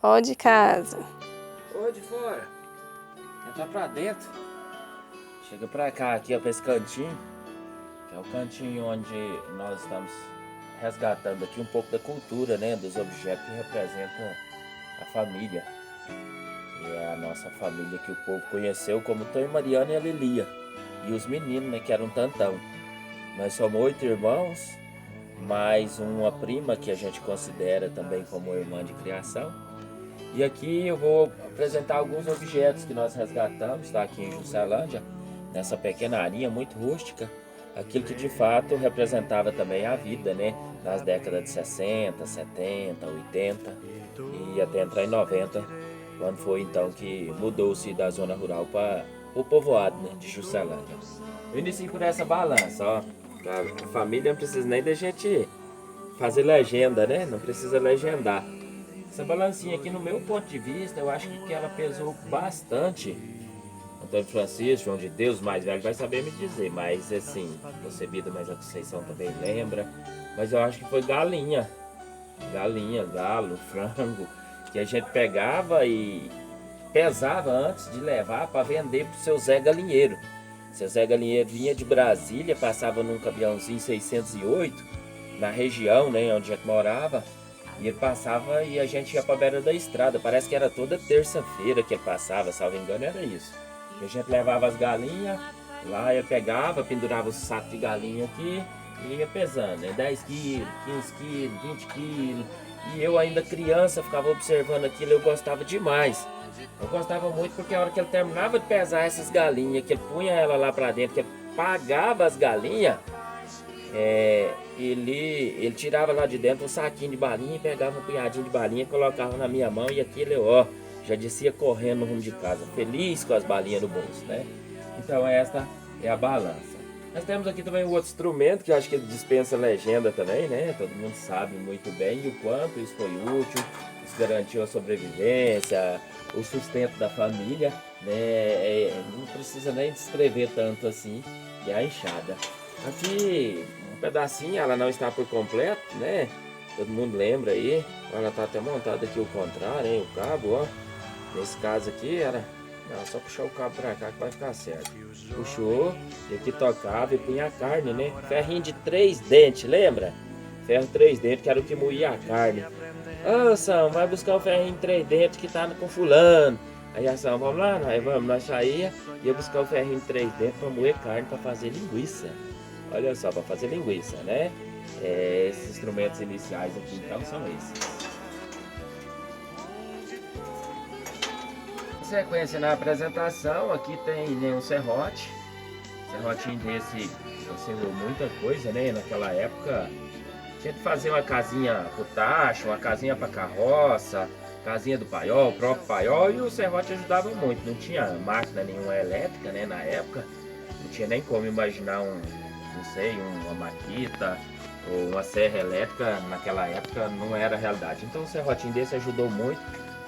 Ó de casa. Ou de fora. Entrar pra dentro. Chega pra cá, aqui, ó, pra esse cantinho. Que é o cantinho onde nós estamos resgatando aqui um pouco da cultura, né? Dos objetos que representam a família. Que é a nossa família que o povo conheceu como Tom, Mariana e a Lilia. E os meninos, né? Que eram Tantão. Nós somos 8 irmãos, mais uma prima que a gente considera também como irmã de criação. E aqui eu vou apresentar alguns objetos que nós resgatamos, tá? Aqui em Juscelândia, nessa pequena arinha muito rústica. Aquilo que de fato representava também a vida, né? Nas décadas de 60, 70, 80 e até entrar em 90, quando foi então que mudou-se da zona rural para o povoado, né, de Juscelândia. Eu iniciei por essa balança, ó. A família não precisa nem da gente fazer legenda, né? Não precisa legendar. Essa balancinha aqui, no meu ponto de vista, eu acho que ela pesou bastante. Antônio Francisco, João de Deus, mais velho, vai saber me dizer, mas assim, você Bida, mas a Conceição também lembra. Mas eu acho que foi galinha, galo, frango, que a gente pegava e pesava antes de levar para vender pro seu Zé Galinheiro. Seu Zé Galinheiro vinha de Brasília, passava num caminhãozinho 608, na região, né, onde a gente morava. E ele passava e a gente ia para a beira da estrada. Parece que era toda terça-feira que ele passava, salvo engano, era isso. E a gente levava as galinhas, lá ele pegava, pendurava o saco de galinha aqui e ia pesando, né? 10 quilos, 15 quilos, 20 quilos. E eu ainda criança ficava observando aquilo, eu gostava demais. Eu gostava muito porque a hora que ele terminava de pesar essas galinhas, que ele punha ela lá para dentro, que ele pagava as galinhas, ele tirava lá de dentro um saquinho de balinha, pegava um punhadinho de balinha, colocava na minha mão e aquilo, ó, já descia correndo no rumo de casa, feliz com as balinhas no bolso, né? Então esta é a balança. Nós temos aqui também um outro instrumento que eu acho que ele dispensa legenda também, né? Todo mundo sabe muito bem o quanto isso foi útil, isso garantiu a sobrevivência, o sustento da família, né? Não precisa nem descrever tanto assim, que é a enxada. Aqui, um pedacinho, ela não está por completo, né? Todo mundo lembra aí. Ela está até montada aqui o contrário, hein? O cabo, ó. Nesse caso aqui era... Não, só puxar o cabo pra cá que vai ficar certo. Puxou, e aqui tocava e punha a carne, né? Ferrinho de 3 dentes, lembra? Ferro 3 dentes, que era o que moía a carne. Ô, São, vai buscar o ferrinho de 3 dentes que tá com fulano. Aí a São, vamos lá? Aí vamos, nós saía e ia buscar o ferrinho de 3 dentes pra moer carne, pra fazer linguiça. Olha só, para fazer linguiça, né? Esses instrumentos iniciais aqui então são esses. Sequência na apresentação, aqui tem, né, um serrote. Serrotinho desse ensinou muita coisa, né? Naquela época tinha que fazer uma casinha pro tacho, uma casinha para carroça, casinha do paiol, o próprio paiol, e o serrote ajudava muito. Não tinha máquina nenhuma elétrica, né? Na época, não tinha nem como imaginar não sei, uma maquita ou uma serra elétrica naquela época não era realidade. Então o serrotinho desse ajudou muito,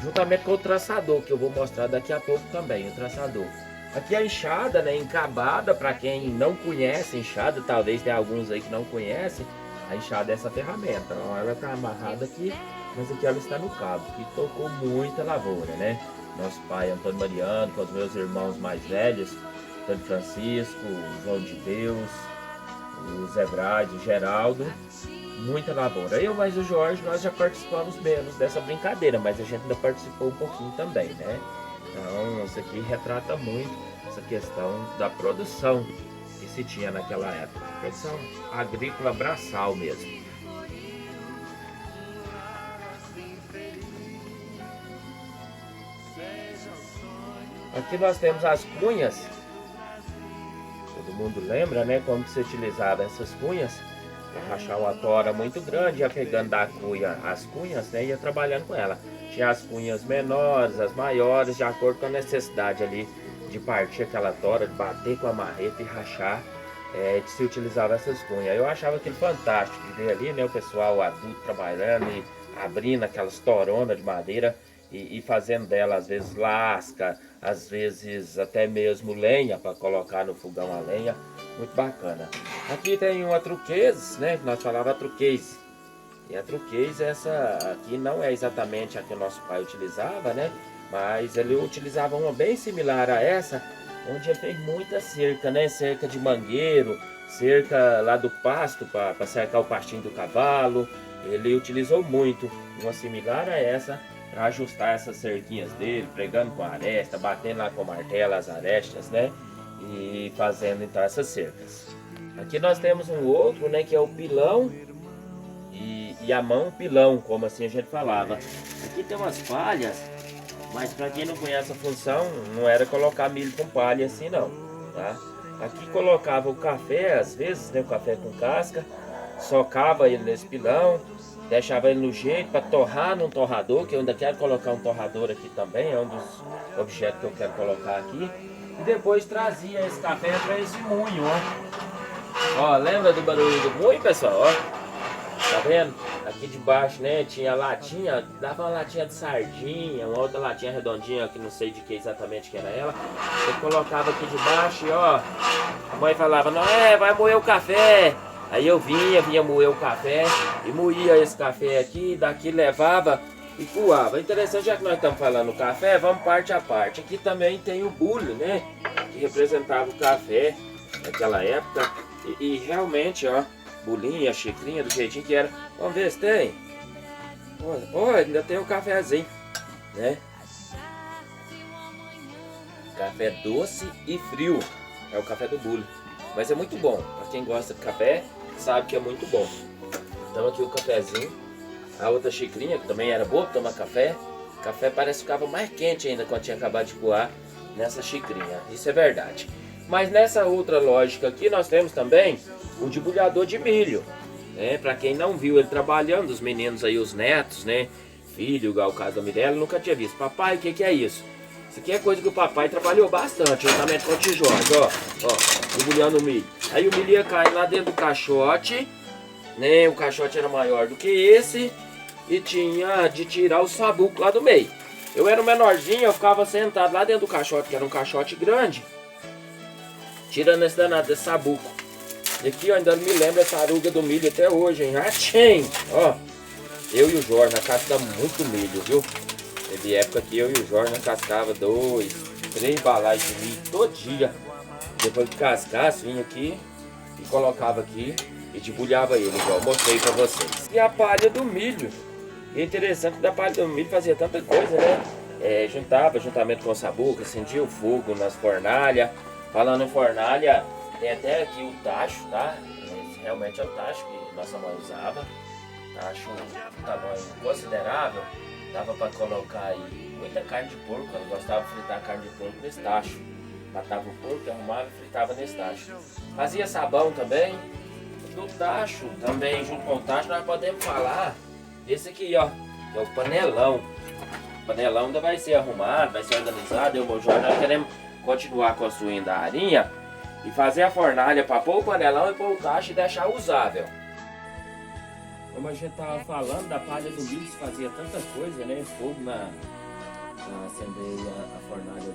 juntamente com o traçador, que eu vou mostrar daqui a pouco também, o traçador. Aqui a enxada, né, encabada, para quem não conhece enxada, talvez tenha alguns aí que não conhecem, a enxada é essa ferramenta. Então, ela está amarrada aqui, mas aqui ela está no cabo, que tocou muita lavoura, né? Nosso pai Antônio Mariano, com os meus irmãos mais velhos, Antônio Francisco, João de Deus, o Zé Brade, o Geraldo, muita lavoura. Eu mais o Jorge, nós já participamos menos dessa brincadeira, mas a gente ainda participou um pouquinho também, né? Então isso aqui retrata muito essa questão da produção que se tinha naquela época, produção agrícola braçal mesmo. Aqui nós temos as cunhas. Todo mundo lembra, né, como que se utilizava essas cunhas para rachar uma tora muito grande, ia pegando da cunha as cunhas, né, ia trabalhando com ela. Tinha as cunhas menores, as maiores, de acordo com a necessidade ali de partir aquela tora, de bater com a marreta e rachar, de se utilizava essas cunhas. Eu achava aquilo fantástico de ver ali, né, o pessoal adulto trabalhando e abrindo aquelas toronas de madeira e fazendo dela às vezes lasca, às vezes até mesmo lenha para colocar no fogão a lenha, muito bacana. Aqui tem uma truqueise, né, que nós falava truqueise. E a truquês, essa aqui não é exatamente a que o nosso pai utilizava, né? Mas ele utilizava uma bem similar a essa, onde ele fez muita cerca, né? Cerca de mangueiro, cerca lá do pasto para cercar o pastinho do cavalo. Ele utilizou muito uma similar a essa para ajustar essas cerquinhas dele, pregando com aresta, batendo lá com martelo as arestas, né? E fazendo então essas cercas. Aqui nós temos um outro, né? Que é o pilão e a mão pilão, como assim a gente falava. Aqui tem umas palhas, mas para quem não conhece a função, não era colocar milho com palha assim não, tá? Aqui colocava o café, às vezes, né, o café com casca, socava ele nesse pilão, deixava ele no jeito para torrar num torrador, que eu ainda quero colocar um torrador aqui também, é um dos objetos que eu quero colocar aqui. E depois trazia esse café para esse moinho, ó. Ó, lembra do barulho do moinho, pessoal? Ó. Tá vendo? Aqui debaixo, né, tinha latinha, dava uma latinha de sardinha, uma outra latinha redondinha, que não sei de que exatamente que era ela. Eu colocava aqui debaixo e ó, a mãe falava, não vai moer o café. Aí eu vinha moer o café e moía esse café aqui, daqui levava e coava. Interessante, já que nós estamos falando do café, vamos parte a parte. Aqui também tem o bule, né, que representava o café naquela época e realmente, ó, bolinha, xicrinha, do jeitinho que era. Vamos ver se tem. Olha, ainda tem um cafezinho, né? Café doce e frio. É o café do bule. Mas é muito bom. Para quem gosta de café, sabe que é muito bom. Então aqui o cafezinho. A outra xicrinha, que também era boa para tomar café. O café parece que ficava mais quente ainda quando tinha acabado de coar nessa xicrinha. Isso é verdade. Mas nessa outra lógica aqui nós temos também o debulhador de milho, né? Para quem não viu ele trabalhando, os meninos aí, os netos, né? Filho, igual o caso da Mirella, nunca tinha visto. Papai, o que é isso? Isso aqui é coisa que o papai trabalhou bastante, juntamente com o tijolos, ó, debulhando o milho. Aí o milho ia cair lá dentro do caixote, né? O caixote era maior do que esse e tinha de tirar o sabuco lá do meio. Eu era um menorzinho, eu ficava sentado lá dentro do caixote, que era um caixote grande, tirando esse danado desse sabuco. E aqui eu ainda me lembro essa aruga do milho até hoje, hein? Achei! Ó, eu e o Jorge nós cascamos muito milho, viu? Teve época que eu e o Jorge nós cascava 2, 3 balagens de milho todo dia. Depois de cascasse, vinha aqui e colocava aqui e debulhava ele, igual eu mostrei pra vocês. E a palha do milho. E é interessante que da palha do milho fazia tanta coisa, né? Juntava juntamente com o sabuco, acendia o fogo nas fornalhas. Falando em fornalha, tem até aqui o tacho, tá? Esse realmente é o tacho que nossa mãe usava. Tacho de tamanho considerável. Dava para colocar aí muita carne de porco. Ela gostava de fritar carne de porco nesse tacho. Matava o porco, arrumava e fritava nesse tacho. Fazia sabão também. Do tacho também, junto com o tacho, nós podemos falar desse aqui, ó, que é o panelão. O panelão ainda vai ser arrumado, vai ser organizado. Eu e o Jorge, nós queremos continuar construindo a arinha e fazer a fornalha para pôr o panelão e pôr o tacho e deixar usável. Como a gente estava falando, da palha do milho se fazia tanta coisa, né? Fogo na acender a fornalha do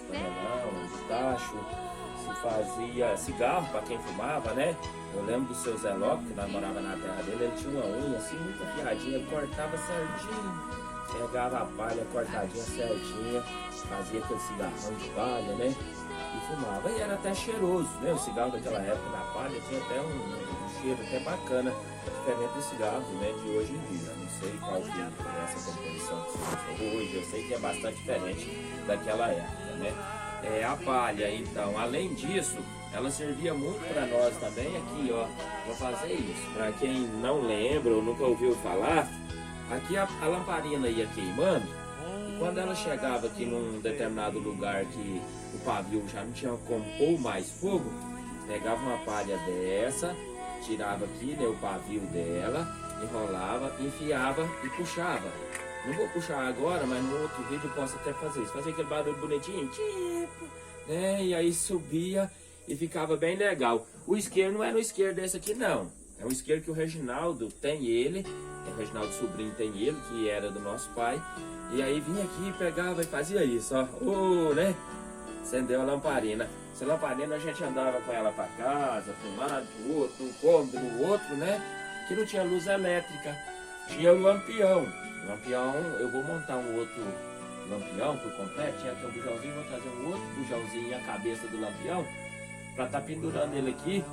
panelão, do tacho. Se fazia cigarro para quem fumava, né? Eu lembro do seu Zé Lopes, que nós morava na terra dele, ele tinha uma unha assim, muito afiadinha, ele cortava certinho. Pegava a palha cortadinha certinha, fazia aquele cigarrão de palha, né? E fumava. E era até cheiroso, né? O cigarro daquela época da palha tinha até um cheiro até bacana, diferente do cigarro, né, de hoje em dia. Não sei qual que é essa composição que se usa hoje, eu sei que é bastante diferente daquela época, né? A palha, então, além disso, ela servia muito para nós também aqui, ó, para fazer isso. Para quem não lembra ou nunca ouviu falar, aqui a lamparina ia queimando, e quando ela chegava aqui num determinado lugar que o pavio já não tinha como pôr mais fogo, pegava uma palha dessa, tirava aqui, né, o pavio dela, enrolava, enfiava e puxava. Não vou puxar agora, mas no outro vídeo eu posso até fazer isso. Fazer aquele barulho bonitinho, tipo, né, e aí subia e ficava bem legal. O isqueiro não era um isqueiro desse aqui, não. É um isqueiro que o Reginaldo tem ele, o Reginaldo sobrinho tem ele, que era do nosso pai. E aí vinha aqui, pegava e fazia isso, ó, né? Acendeu a lamparina. Essa lamparina a gente andava com ela para casa, para um lado, para o outro, num cômodo, no outro, né? Que não tinha luz elétrica. Tinha o lampião. Lampião, eu vou montar um outro lampião por completo. Tinha aqui um bujãozinho, vou trazer um outro bujãozinho e a cabeça do lampião pra estar pendurando ele aqui.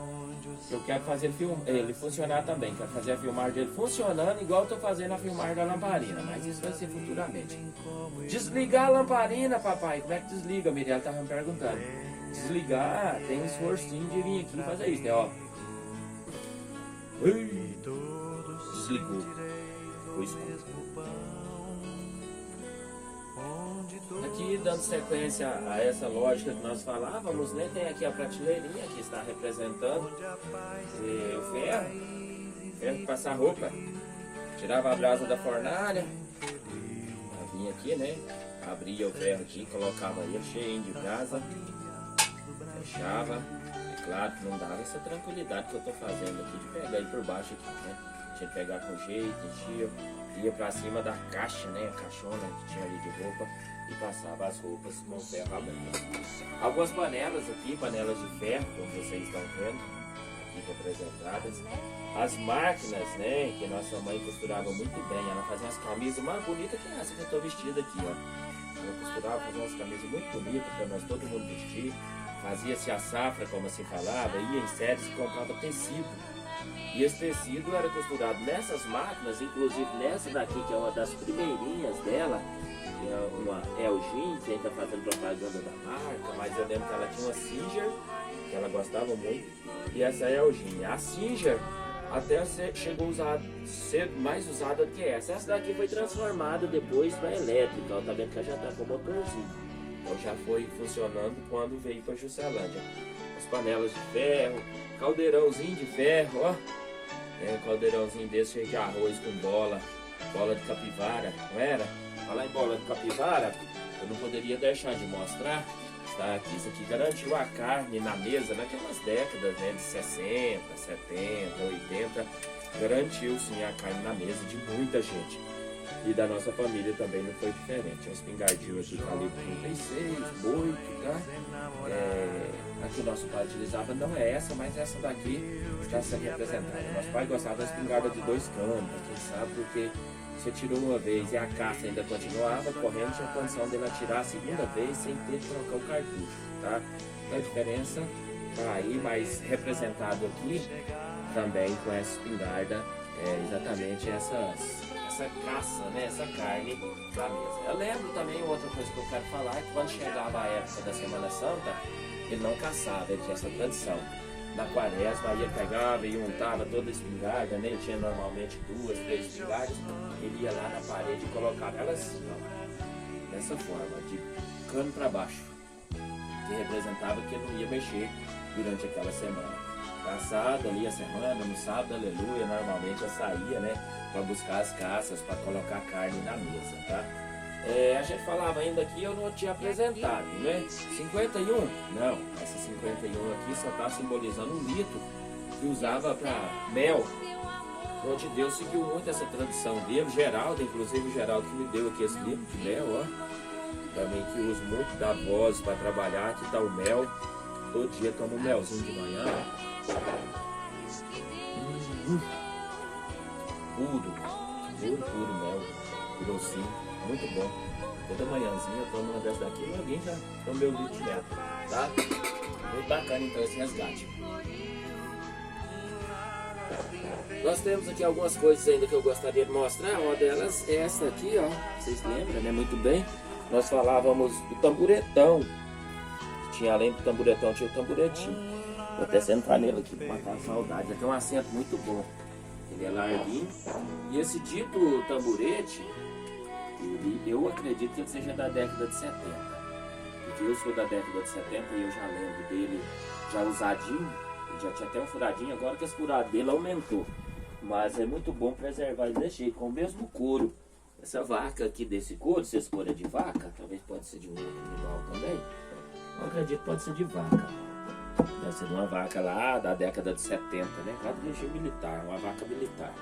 Eu quero fazer ele funcionar também. Quero fazer a filmagem dele funcionando igual eu tô fazendo a filmagem da lamparina. Mas isso vai ser futuramente. Desligar a lamparina, papai. Como é que desliga, Miriam? Ela tava me perguntando. Desligar, tem um esforcinho de vir aqui e fazer isso, né? Ó. Desligou. Ficou escuro. Aqui, dando sequência a essa lógica que nós falávamos, né? Tem aqui a prateleirinha que está representando o ferro de passar roupa. Tirava a brasa da fornalha, vinha aqui, né? Abria o ferro aqui, colocava ele cheio de brasa, fechava. É claro que não dava essa tranquilidade que eu estou fazendo aqui de pegar ele por baixo aqui, né? Tinha que pegar com jeito, enchia, ia para cima da caixa, né? A caixona que tinha ali de roupa. E passava as roupas com o ferro aberto. Algumas panelas aqui, panelas de ferro, como vocês estão vendo, aqui representadas. As máquinas, né, que nossa mãe costurava muito bem. Ela fazia umas camisas mais bonitas que essa que eu estou vestida aqui, ó. Ela costurava, fazia umas camisas muito bonitas para nós todo mundo vestir. Fazia-se a safra, como se falava, ia em séries e comprava tecido. E esse tecido era costurado nessas máquinas, inclusive nessa daqui, que é uma das primeirinhas dela, que é uma Elgin, que ainda está fazendo propaganda da marca, mas eu lembro que ela tinha uma Singer, que ela gostava muito, e essa é a Elgin. A Singer até chegou a ser mais usada do que essa. Essa daqui foi transformada depois para elétrica, tá vendo que ela já está com motorzinho. Então já foi funcionando quando veio para Juscelândia. As panelas de ferro, caldeirãozinho de ferro, ó. Um caldeirãozinho desse cheio de arroz com bola de capivara, não era? Falar em bola de capivara, eu não poderia deixar de mostrar. Está aqui, isso aqui garantiu a carne na mesa naquelas décadas, né, de 60, 70, 80. Garantiu sim a carne na mesa de muita gente. E da nossa família também não foi diferente. Uma espingardinha aqui calibre 36, 8, tá? A que o nosso pai utilizava não é essa, mas essa daqui está sendo representada. Nosso pai gostava da espingarda de 2 canos, quem sabe, porque você tirou uma vez e a caça ainda continuava correndo, tinha condição dele atirar a segunda vez sem ter que trocar o cartucho, tá? Então a diferença tá aí, mas representado aqui também com essa espingarda é exatamente essa caça, né? Essa carne da mesa. Eu lembro também, outra coisa que eu quero falar, é que quando chegava a época da Semana Santa, ele não caçava, ele tinha essa tradição. Na quaresma, ia pegava e untava toda a espingarda, né? Ele tinha normalmente 2, 3 espingardas, ele ia lá na parede e colocava elas assim, ó, dessa forma, de cano para baixo, que representava que ele não ia mexer durante aquela semana. Passada ali a semana, no sábado, aleluia, normalmente eu saía, né, para buscar as caças, para colocar carne na mesa, tá? A gente falava ainda aqui, eu não tinha apresentado, né? 51? Não, essa 51 aqui só está simbolizando um litro que usava para mel. Onde Deus seguiu muito essa tradição dele, Geraldo, inclusive o Geraldo que me deu aqui esse litro de mel, ó. Também que uso muito, dá voz para trabalhar, aqui tá o mel. Todo dia tomo um melzinho de manhã. Puro mel, grossinho, muito bom. Toda manhãzinha eu tomo uma dessas daqui e alguém já toma meu litro de mel, tá? Muito bacana então esse resgate. Nós temos aqui algumas coisas ainda que eu gostaria de mostrar. Uma delas é essa aqui, ó. Vocês lembram, né? Muito bem. Nós falávamos do tamburetão. Tinha, além do tamburetão, tinha o tamburetinho. Vou até sentar nele aqui para matar a saudade. Aqui é um assento muito bom. Ele é larguinho. E esse dito tamburete, eu acredito que ele seja da década de 70. Porque eu sou da década de 70 e eu já lembro dele já usadinho. Ele já tinha até um furadinho, agora que esse furado dele aumentou. Mas é muito bom preservar ele desse jeito, com o mesmo couro. Essa vaca aqui desse couro, se esse couro é de vaca, talvez pode ser de um outro animal também. Eu acredito que pode ser de vaca. Deve ser de uma vaca lá da década de 70, né? Lá do regime militar, uma vaca militar.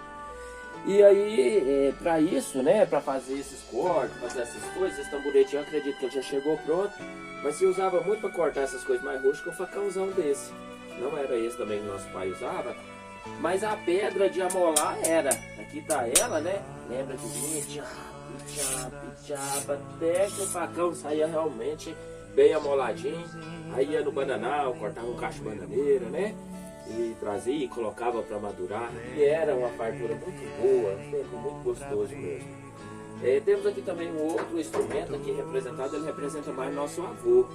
E aí, para isso, né, para fazer esses cortes, fazer essas coisas, esse tamburetinho eu acredito que ele já chegou pronto, mas se usava muito para cortar essas coisas mais rústicas, um facãozão desse. Não era esse também que nosso pai usava, Mas a pedra de amolar era. Aqui tá ela, né? Lembra que vinha, pichava, até que o facão saía realmente bem amoladinho. Aí ia no bananal, cortava um cacho de bananeira, né? E trazia e colocava para madurar. E era uma fartura muito boa, muito gostoso mesmo. Temos aqui também um outro instrumento aqui representado, ele representa mais nosso avô,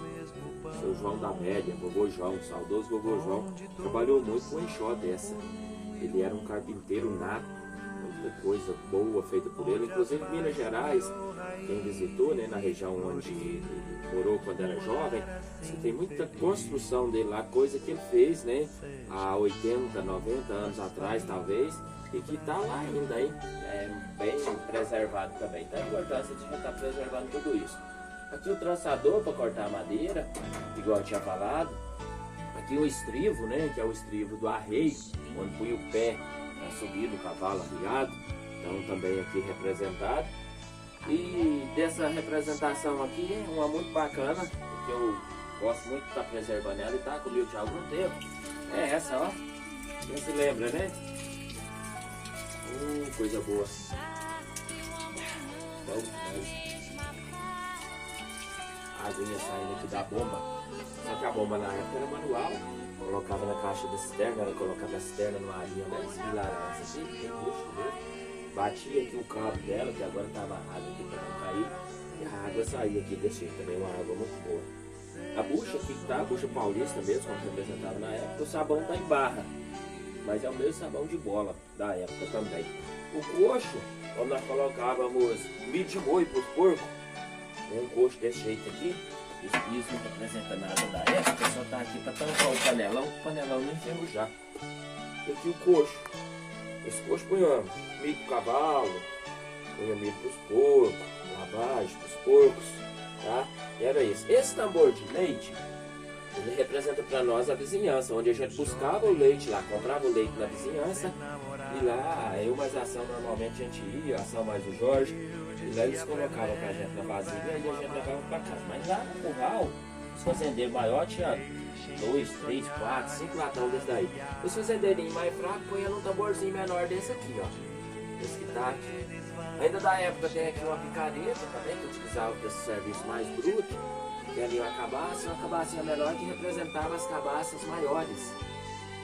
seu João da Média, vovô João, saudoso vovô João. Trabalhou muito com enxó dessa. Ele era um carpinteiro nato, muita coisa boa feita por ele. Inclusive em Minas Gerais, quem visitou, né, na região onde ele morou quando era jovem, você tem muita construção dele lá, coisa que ele fez, né, há 80, 90 anos atrás talvez, e que está lá ainda, hein? Bem preservado também. Então a importância de estar preservando tudo isso. Aqui o trançador para cortar a madeira, igual eu tinha falado. Aqui o estrivo, né, que é o estrivo do arreio, onde põe o pé para subir do cavalo arriado. Então também aqui representado. E dessa representação aqui é uma muito bacana, porque eu gosto muito de estar preservando ela e está comigo já há algum tempo. É essa, ó. Quem se lembra, né? Coisa boa. Bom, a aguinha saindo aqui da bomba. Só que a bomba na época era manual. Colocava na caixa da cisterna, ela colocava a cisterna numa linha bem similar a essa aqui, tem bucho mesmo. Batia aqui o cabo dela, que agora está amarrado aqui para não cair. E a água saía aqui desse jeito também, uma água muito boa. A bucha aqui que tá, a bucha paulista mesmo, como representava na época, o sabão tá em barra. Mas é o mesmo sabão de bola da época também. O coxo, quando nós colocávamos milho de boi para os porcos, tem um coxo desse jeito aqui. Isso não representa nada da época, só tá aqui para tampar o panelão não enferrujar. E aqui o coxo. Esse coxo punha milho para o cavalo, punha milho para os porcos, lavagem para os porcos, tá? E era isso. Esse tambor de leite, ele representa para nós a vizinhança, onde a gente buscava o leite lá, comprava o leite na vizinhança, e lá, eu mais a ação, normalmente a gente ia, a ação mais o Jorge, e lá eles colocavam pra gente na vasilha e a gente levava pra casa. Mas lá no curral, os fazendeiros maiores tinham 2, 3, 4, 5 latão desse daí. Os fazendeirinhos mais fracos punham num tamborzinho menor desse aqui, ó. Esse que tá aqui. Ainda da época tem aqui uma picareta também, que utilizava para esse serviço mais bruto. Tem ali uma cabacinha menor que representava as cabaças maiores,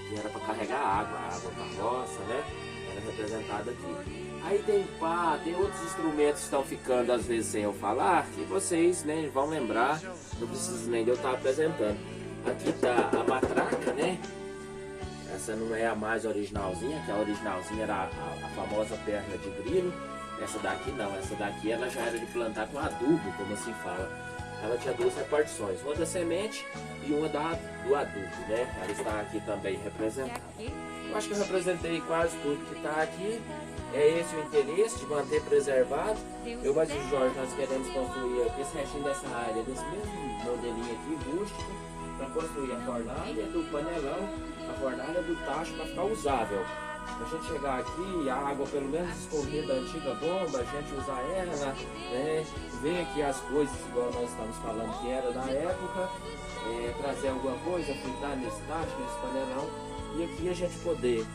que era para carregar água, a água para roça, né? Era representada aqui. Aí tem pá, tem outros instrumentos que estão ficando às vezes sem eu falar, que vocês, né, vão lembrar, não precisa nem de eu estar apresentando. Aqui tá a matraca, né? Essa não é a mais originalzinha, que a originalzinha era a famosa perna de grilo. Essa daqui não, essa daqui ela já era de plantar com adubo, como assim fala. Ela tinha duas repartições, uma da semente e uma do adubo, né? Ela está aqui também representada. Eu acho que eu representei quase tudo que está aqui. É esse o interesse de manter preservado. Eu mais o Jorge, nós queremos construir esse restinho dessa área, desse mesmo modelinho aqui, rústico, para construir a fornalha do panelão, a fornalha do tacho para ficar usável. A gente chegar aqui, a água pelo menos escorrer da antiga bomba, a gente usar ela, né? Ver aqui as coisas igual nós estamos falando que era da época, trazer alguma coisa, fritar nesse tacho, nesse panelão, e aqui a gente poder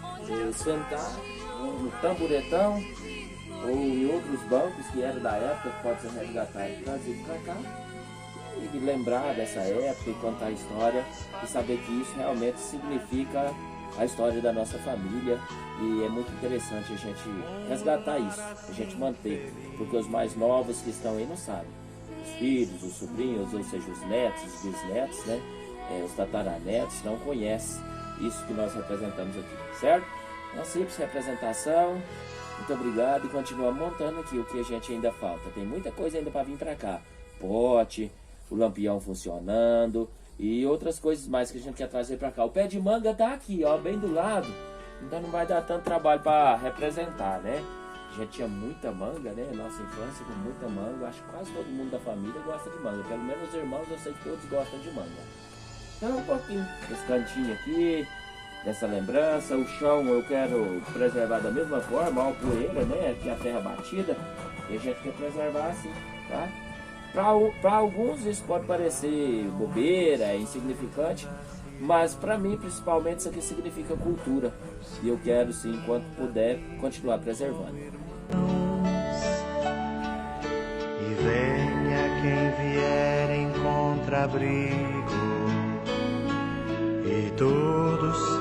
sentar no tamboretão ou em outros bancos que eram da época, que pode ser resgatado e trazido para cá, e lembrar dessa época e contar a história e saber que isso realmente significa a história da nossa família, e é muito interessante a gente resgatar isso, a gente manter, porque os mais novos que estão aí não sabem, os filhos, os sobrinhos, ou seja, os netos, os bisnetos, né, os tataranetos não conhecem isso que nós representamos aqui, certo? Uma simples representação, muito obrigado, e continuamos montando aqui o que a gente ainda falta, tem muita coisa ainda para vir para cá, pote, o lampião funcionando, e outras coisas mais que a gente quer trazer para cá. O pé de manga tá aqui, ó, bem do lado. Então não vai dar tanto trabalho para representar, né? A gente tinha muita manga, né? Nossa infância com muita manga. Acho que quase todo mundo da família gosta de manga. Pelo menos os irmãos, eu sei que todos gostam de manga. Então um pouquinho desse cantinho aqui, dessa lembrança. O chão eu quero preservar da mesma forma, ó, a poeira, né? Aqui a terra batida. E a gente quer preservar assim, tá? Para alguns isso pode parecer bobeira, insignificante, Mas para mim, principalmente, isso aqui significa cultura. E eu quero, sim, enquanto puder, continuar preservando. E venha quem vier em contrabrigo, e todos